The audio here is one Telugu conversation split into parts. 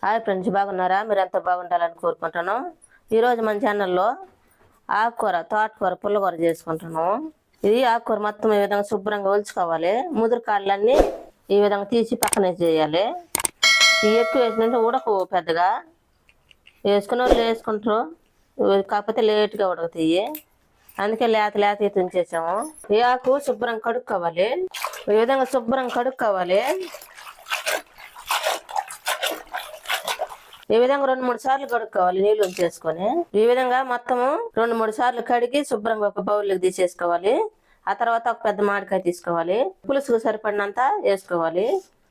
హాయ్ ఫ్రెండ్స్, బాగున్నారా? మీరు ఎంత బాగుండాలని కోరుకుంటాను. ఈరోజు మన ఛానల్లో ఆకుకూర, తోటకూర, పుల్లకూర చేసుకుంటున్నాము. ఇది ఆకుకూర మొత్తం ఈ విధంగా శుభ్రంగా ఒలుచుకోవాలి. ముదురు కాళ్ళన్నీ ఈ విధంగా తీసి పక్కనే చేయాలి. ఈ ఎక్కువ వేసినట్టు ఉడకు పెద్దగా వేసుకున్న వాళ్ళు వేసుకుంటారు, కాకపోతే లేట్గా ఉడకతాయి. అందుకే లేత తుంచేసాము. ఈ ఆకు శుభ్రం కడుక్కోవాలి. ఈ విధంగా శుభ్రం కడుక్కోవాలి. ఈ విధంగా 2-3 సార్లు కడుక్కోవాలి నీళ్ళు ఉంచేసుకొని. ఈ విధంగా మొత్తము 2-3 సార్లు కడిగి శుభ్రంగా ఒక బౌల్లోకి తీసేసుకోవాలి. ఆ తర్వాత ఒక పెద్ద మామిడికాయ తీసుకోవాలి. పులుసుకు సరిపడినంత వేసుకోవాలి.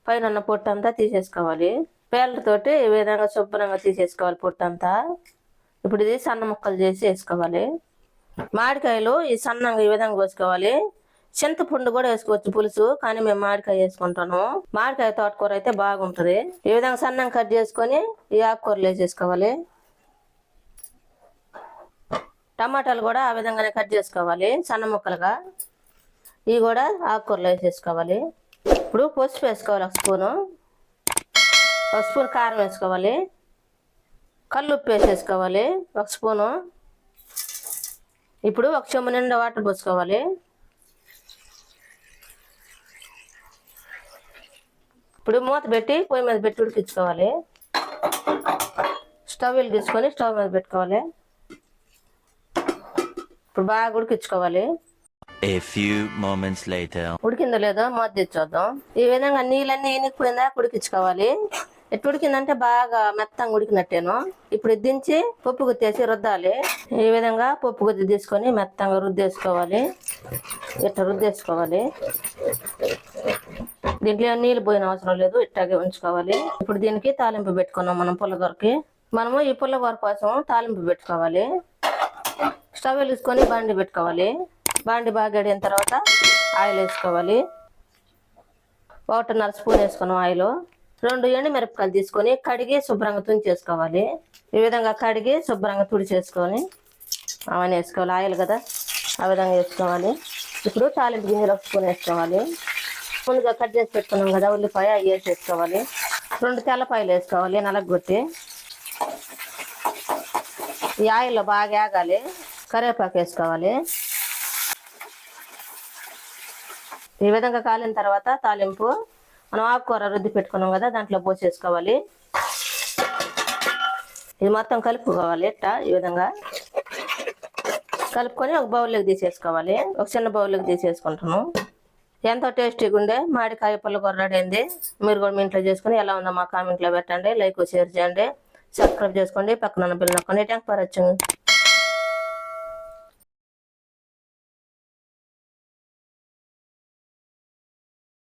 పైన ఉన్న పొట్టు అంతా తీసేసుకోవాలి. పేర్లతోటి ఈ విధంగా శుభ్రంగా తీసేసుకోవాలి పొట్టు. ఇప్పుడు ఇది సన్న ముక్కలు చేసి వేసుకోవాలి. మామిడికాయలు ఈ సన్నంగా ఈ విధంగా కోసుకోవాలి. చింతపండు కూడా వేసుకోవచ్చు పులుసు, కానీ మేము మామిడికాయ వేసుకుంటాము. మామిడికాయ తోటకూర అయితే బాగుంటుంది. ఈ విధంగా సన్నం కట్ చేసుకొని ఈ ఆకుకూరలు వేసేసుకోవాలి. టమాటాలు కూడా ఆ విధంగానే కట్ చేసుకోవాలి సన్న ముక్కలుగా. ఇవి కూడా ఆకుకూరలు వేసేసుకోవాలి. ఇప్పుడు పసుపు వేసుకోవాలి 1 స్పూను. 1 స్పూన్ కారం వేసుకోవాలి. కల్లుప్పు వేసేసుకోవాలి 1 స్పూను. ఇప్పుడు 1 చెంబు నిండా వాటర్ పోసుకోవాలి. ఇప్పుడు మూత పెట్టి పొయ్యి మీద పెట్టి ఉడికించుకోవాలి. స్టవ్ వెలిగించుకొని స్టవ్ మీద పెట్టుకోవాలి. ఇప్పుడు బాగా ఉడికించుకోవాలి. ఉడికిందో లేదో మూత తెచ్చొద్దాం. ఈ విధంగా నీళ్ళన్నీ ఇనికిపోయిందా ఉడికించుకోవాలి. ఎట్టు ఉడికిందంటే బాగా మెత్తంగా ఉడికినట్టేను. ఇప్పుడు దించి పప్పు గుత్తేసి రుద్దాలి. ఈ విధంగా పప్పు గుత్తి తీసుకొని మెత్తంగా రుద్దేసుకోవాలి. ఇట్లా రుద్దేసుకోవాలి. దీంట్లో నీళ్ళు పోయిన అవసరం లేదు, ఇట్టాగే ఉంచుకోవాలి. ఇప్పుడు దీనికి తాలింపు పెట్టుకున్నాం మనం పుల్లగూరకి. మనము ఈ పుల్లగూర కోసం తాలింపు పెట్టుకోవాలి. స్టవ్ వెలిగించుకొని బాండి పెట్టుకోవాలి. బాండి బాగా గడిన తర్వాత ఆయిల్ వేసుకోవాలి. 1.5 స్పూన్ వేసుకున్నాం ఆయిల్. 2 ఎండుమిరపకాయలు తీసుకొని కడిగి శుభ్రంగా తుంచేసుకోవాలి. ఈ విధంగా కడిగి శుభ్రంగా తుడిచేసుకొని అవన్నీ వేసుకోవాలి. ఆయిల్ కదా, ఆ విధంగా వేసుకోవాలి. ఇప్పుడు తాలింపు గింజలు 1 స్పూన్ వేసుకోవాలి. ముందుగా కట్ చేసి పెట్టుకున్నాం కదా ఉల్లిపాయ, అవి వేసేసుకోవాలి. 2 తెల్లపాయలు వేసుకోవాలి నలగొట్టి. ఈ ఆయిల్లో బాగా ఆగాలి. కరివేపాకు వేసుకోవాలి. ఈ విధంగా కాలిన తర్వాత తాలింపు మనం ఆకుకూర రుద్ది పెట్టుకున్నాం కదా దాంట్లో పోసేసుకోవాలి. ఇది మొత్తం కలుపుకోవాలి. ఇట్లా ఈ విధంగా కలుపుకొని ఒక బౌల్లోకి తీసేసుకోవాలి. ఒక చిన్న బౌల్లోకి తీసేసుకుంటాము. ఎంతో టేస్టీగా ఉండే మామిడికాయ పుల్లకూర రెడీ అయింది. మీరు కూడా మీ ఇంట్లో చేసుకుని ఎలా ఉందో మా కామెంట్లో పెట్టండి. లైక్, షేర్ చేయండి, సబ్స్క్రైబ్ చేసుకోండి, పక్కన ఉన్న బెల్ నొక్కండి. Thanks for watching.